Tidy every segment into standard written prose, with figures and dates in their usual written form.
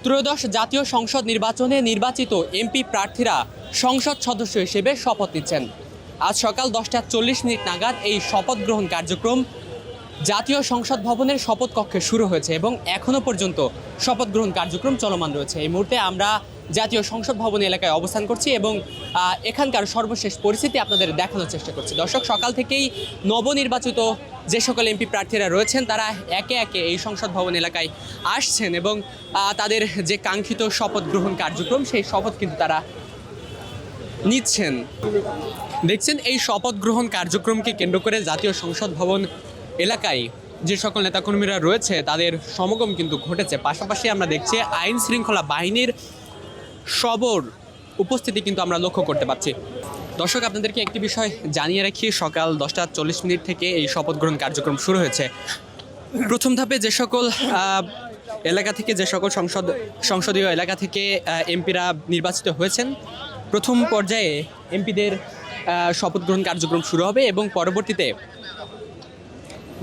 ত্রয়োদশ জাতীয় সংসদ নির্বাচনে নির্বাচিত এমপি প্রার্থীরা সংসদ সদস্য হিসেবে শপথ নিচ্ছেন। আজ সকাল 10:40 নাগাদ এই শপথ গ্রহণ কার্যক্রম জাতীয় সংসদ ভবনের শপথ কক্ষে শুরু হয়েছে এবং এখনও পর্যন্ত শপথ গ্রহণ কার্যক্রম চলমান রয়েছে। এই মুহূর্তে আমরা জাতীয় সংসদ ভবন এলাকায় অবস্থান করছি এবং এখানকার সর্বশেষ পরিস্থিতি আপনাদের দেখানোর চেষ্টা করছি। দর্শক, সকাল থেকেই নবনির্বাচিত যে সকল এমপি প্রার্থীরা রয়েছেন তারা একে একে এই সংসদ ভবন এলাকায় আসছেন এবং তাদের যে কাঙ্ক্ষিত শপথ গ্রহণ কার্যক্রম সেই শপথ কিন্তু তারা নিচ্ছেন। দেখছেন, এই শপথ গ্রহণ কার্যক্রমকে কেন্দ্র করে জাতীয় সংসদ ভবন এলাকায় যে সকল নেতাকর্মীরা রয়েছে তাদের সমাগম কিন্তু ঘটেছে। পাশাপাশি আমরা দেখছি আইন শৃঙ্খলা বাহিনীর সবর উপস্থিতি কিন্তু আমরা লক্ষ্য করতে পারছি। দর্শক, আপনাদেরকে একটি বিষয় জানিয়ে রাখি, সকাল 10:40 থেকে এই শপথ গ্রহণ কার্যক্রম শুরু হয়েছে। প্রথম ধাপে যে সকল এলাকা থেকে যে সকল সংসদীয় এলাকা থেকে এমপিরা নির্বাচিত হয়েছেন, প্রথম পর্যায়ে এমপিদের শপথ গ্রহণ কার্যক্রম শুরু হবে এবং পরবর্তীতে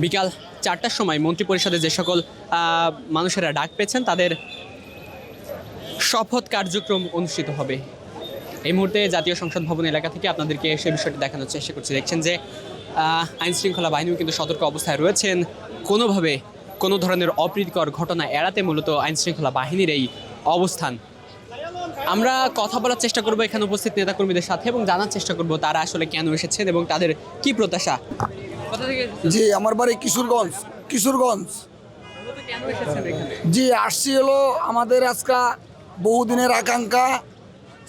বিকাল 4টার সময় মন্ত্রিপরিষদে যে সকল মানুষেরা ডাক পেয়েছেন তাদের শপথ কার্যক্রম অনুষ্ঠিত হবে। এই মুহূর্তে জাতীয় সংসদ ভবন এলাকা থেকে আপনাদেরকে সেই বিষয়টি দেখানোর চেষ্টা করছি। দেখছেন যে আইন শৃঙ্খলা বাহিনীও কিন্তু সতর্ক অবস্থায় রয়েছেন। কোনোভাবে কোনো ধরনের অপ্রীতিকর ঘটনা এড়াতে মূলত আইন শৃঙ্খলা বাহিনীর এই অবস্থান। আমরা কথা বলার চেষ্টা করব এখানে উপস্থিত নেতাকর্মীদের সাথে এবং জানার চেষ্টা করব তারা আসলে কেন এসেছেন এবং তাদের কি প্রত্যাশা। জি, আমার বাড়ি কিশোরগঞ্জ। জি, আসছি হলো আমাদের আজকা বহুদিনের আকাঙ্ক্ষা,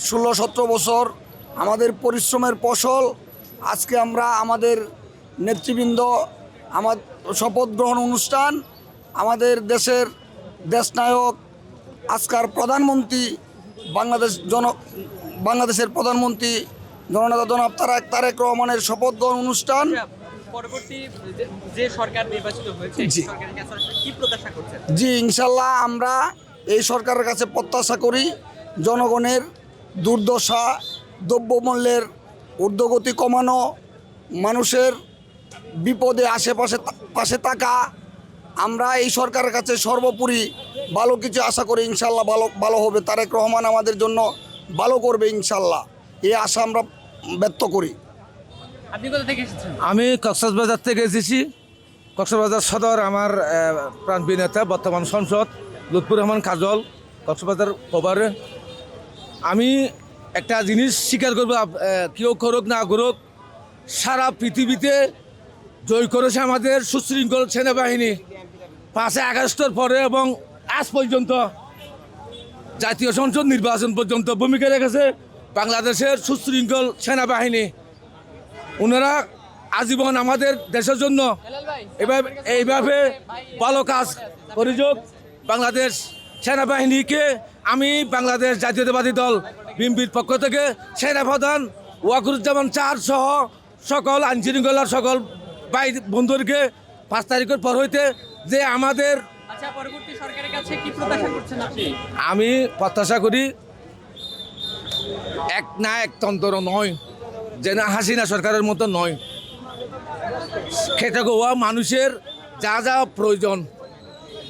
16-17 বছর আমাদের পরিশ্রমের ফসল। আজকে আমরা আমাদের নেতৃবৃন্দ আমার শপথ গ্রহণ অনুষ্ঠান, আমাদের দেশের দেশনায়ক আজকার প্রধানমন্ত্রী বাংলাদেশের প্রধানমন্ত্রী জননেতা জনাব তারেক রহমানের শপথ গ্রহণ অনুষ্ঠান। পরবর্তী যে সরকার নির্বাচিত হয়েছে সেই সরকারের কাছে কি প্রত্যাশা করছেন? জি, ইনশাল্লাহ আমরা এই সরকারের কাছে প্রত্যাশা করি জনগণের দুর্দশা, দ্রব্যমূল্যের ঊর্ধ্বগতি কমানো, মানুষের বিপদে পাশে থাকা। আমরা এই সরকারের কাছে সর্বোপরি ভালো কিছু আশা করি। ইনশাল্লাহ ভালো হবে। তারেক রহমান আমাদের জন্য ভালো করবে ইনশাল্লাহ, এই আশা আমরা ব্যক্ত করি। আপনি কোথা থেকে এসেছেন? আমি কক্সবাজার থেকে এসেছি। কক্সবাজার সদর আমার প্রাণপ্রিয় নেতা বর্তমান সংসদ লুৎফর রহমান কাজল কক্সবাজার ওভারে। আমি একটা জিনিস স্বীকার করবো, কেউ করুক না করুক, সারা পৃথিবীতে জয় করেছে আমাদের সুশৃঙ্খল সেনাবাহিনী 5 আগস্টের পরে এবং আজ পর্যন্ত জাতীয় সংসদ নির্বাচন পর্যন্ত ভূমিকা রেখেছে বাংলাদেশের সুশৃঙ্খল সেনাবাহিনী। ওনারা আজীবন আমাদের দেশের জন্য এইভাবে ভালো কাজ করে যোগ। বাংলাদেশ সেনাবাহিনীকে আমি বাংলাদেশ জাতীয়তাবাদী দল বিএনপির পক্ষ থেকে সেনাপ্রধান ওয়াকুরুজ্জামান চার সহ সকল আইনশৃঙ্খলার সকল ভাই বন্ধুদেরকে 5 তারিখের পর হইতে যে আমাদের পরবর্তী সরকারের কাছে কি প্রত্যাশা করছেন আপনি? আমি প্রত্যাশা করি এক না একতন্ত্র নয়, যে না হাসিনা সরকারের মতো নয়, খেটে খাওয়া মানুষের যা যা প্রয়োজন,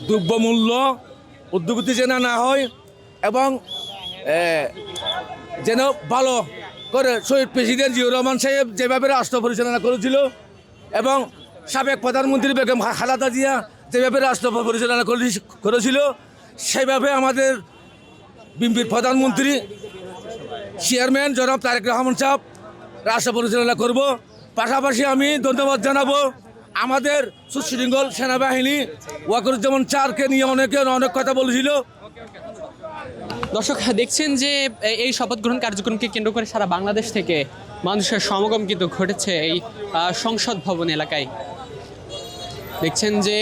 দ্রব্যমূল্য ঊর্ধ্বগতি যেন না হয় এবং যেন ভালো করে শহীদ প্রেসিডেন্ট জিয়াউর রহমান সাহেব যেভাবে রাষ্ট্র পরিচালনা করেছিল এবং সাবেক প্রধানমন্ত্রী বেগম খালেদা জিয়া যেভাবে রাষ্ট্র পরিচালনা করেছিল সেভাবে আমাদের বিএনপির প্রধানমন্ত্রী চেয়ারম্যান জনাব তারেক রহমান সাহেব রাষ্ট্র পরিচালনা করব। পাশাপাশি আমি ধন্যবাদ জানাবো আমাদের সুশৃঙ্খল সেনাবাহিনী ওয়াকুরুজ্জামান চারকে নিয়ে অনেক কথা বলেছিল। দর্শক, দেখছেন যে এই শপথ গ্রহণ কার্যক্রমকে কেন্দ্র করে সারা বাংলাদেশ থেকে মানুষের সমাগম কিন্তু ঘটেছে এই সংসদ ভবন এলাকায়। দেখছেন যে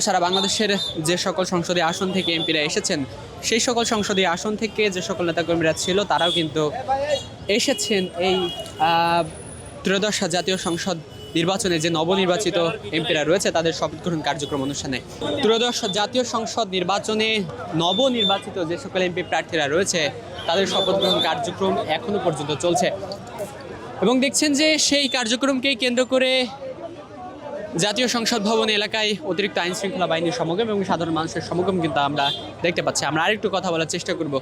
সারা বাংলাদেশের যে সকল সংসদীয় আসন থেকে এমপিরা এসেছেন সেই সকল সংসদীয় আসন থেকে যে সকল নেতাকর্মীরা ছিল তারাও কিন্তু এসেছেন এই ত্রয়োদশ জাতীয় সংসদ নির্বাচনে যে নবনির্বাচিত এমপিরা রয়েছে তাদের শপথ গ্রহণ কার্যক্রম অনুষ্ঠানে। ত্রয়োদশ জাতীয় সংসদ নির্বাচনে নবনির্বাচিত যে সকল এমপি প্রার্থীরা রয়েছে তাদের শপথ গ্রহণ কার্যক্রম এখনো পর্যন্ত চলছে এবং দেখছেন যে সেই কার্যক্রমকেই কেন্দ্র করে জাতীয় সংসদ ভবন এলাকায় অতিরিক্ত আইন শৃঙ্খলা বাহিনীর সমাগম এবং সাধারণ মানুষের সমাগম কিন্তু আমরা দেখতে পাচ্ছি। আমরা আরেকটু কথা বলার চেষ্টা করব।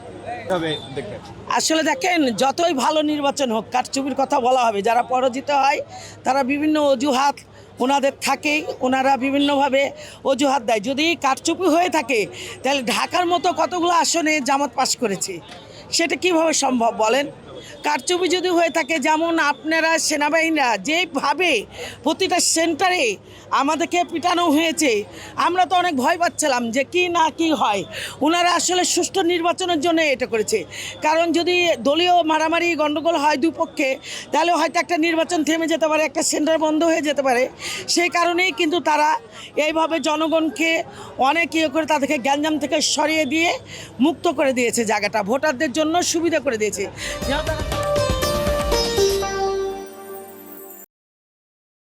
আসলে দেখেন, যতই ভালো নির্বাচন হোক, কারচুপির কথা বলা হবে। যারা পরাজিত হয় তারা বিভিন্ন অজুহাত ওনাদের থাকেই, ওনারা বিভিন্নভাবে অজুহাত দেয়। যদি কারচুপি হয়ে থাকে তাহলে ঢাকার মতো কতগুলো আসনে জামাত পাস করেছে, সেটা কিভাবে সম্ভব বলেন? কারচুপি যদি হয়ে থাকে, যেমন আপনারা সেনাবাহিনীরা যেভাবে প্রতিটা সেন্টারে আমাদেরকে পিটানো হয়েছে, আমরা তো অনেক ভয় পাচ্ছিলাম যে কি না কি হয়। ওনারা আসলে সুষ্ঠু নির্বাচনের জন্য এটা করেছে। কারণ যদি দলীয় মারামারি গণ্ডগোল হয় দুপক্ষে, তাহলে হয়তো একটা নির্বাচন থেমে যেতে পারে, একটা সেন্টার বন্ধ হয়ে যেতে পারে। সেই কারণেই কিন্তু তারা এইভাবে জনগণকে অনেক ইয়ে করে তাদেরকে গ্যাঞ্জাম থেকে সরিয়ে দিয়ে মুক্ত করে দিয়েছে, জায়গাটা ভোটারদের জন্য সুবিধা করে দিয়েছে।